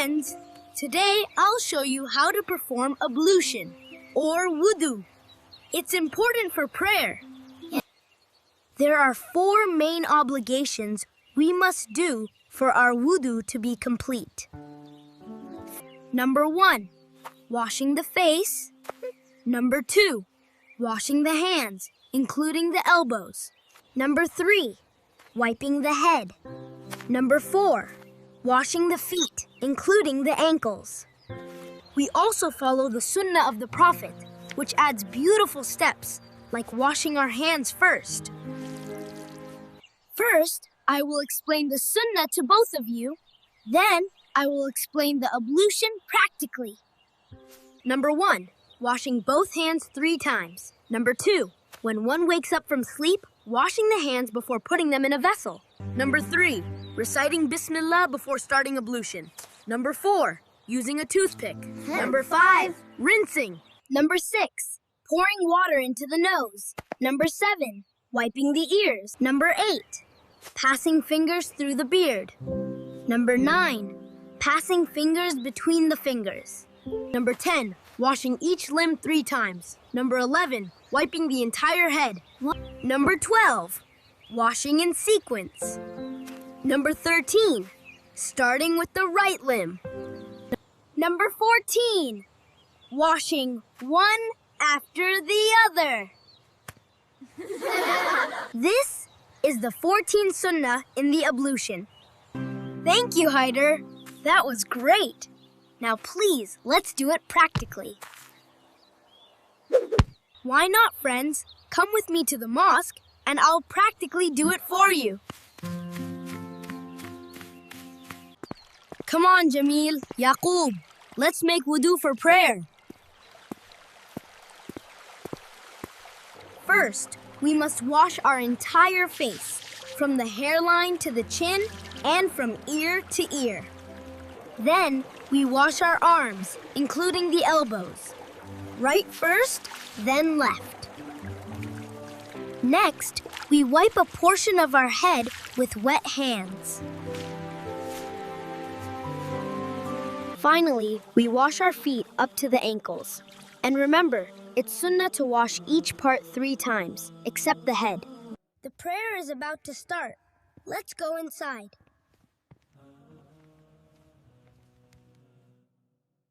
Friends, today I'll show you how to perform ablution or wudu. It's important for prayer. There are 4 main obligations we must do for our wudu to be complete. Number 1, washing the face. Number 2, washing the hands, including the elbows. Number 3, wiping the head. Number 4, washing the feet, including the ankles. We also follow the Sunnah of the Prophet, which adds beautiful steps, like washing our hands first. First, I will explain the Sunnah to both of you. Then, I will explain the ablution practically. Number 1, washing both hands 3 times. Number 2, when one wakes up from sleep, washing the hands before putting them in a vessel. Number 3, reciting Bismillah before starting ablution. Number 4, using a toothpick. Number 5, rinsing. Number 6, pouring water into the nose. Number 7, wiping the ears. Number 8, passing fingers through the beard. Number 9, passing fingers between the fingers. Number 10, washing each limb 3 times. Number 11, wiping the entire head. Number 12, washing in sequence. Number 13, starting with the right limb. Number 14, washing one after the other. This is the 14 Sunnah in the ablution. Thank you, Haider. That was great. Now please, let's do it practically. Why not, friends? Come with me to the mosque and I'll practically do it for you. Come on, Jamil, Yaqoob. Let's make wudu for prayer. First, we must wash our entire face, from the hairline to the chin and from ear to ear. Then, we wash our arms, including the elbows. Right first, then left. Next, we wipe a portion of our head with wet hands. Finally, we wash our feet up to the ankles. And remember, it's sunnah to wash each part 3 times, except the head. The prayer is about to start. Let's go inside.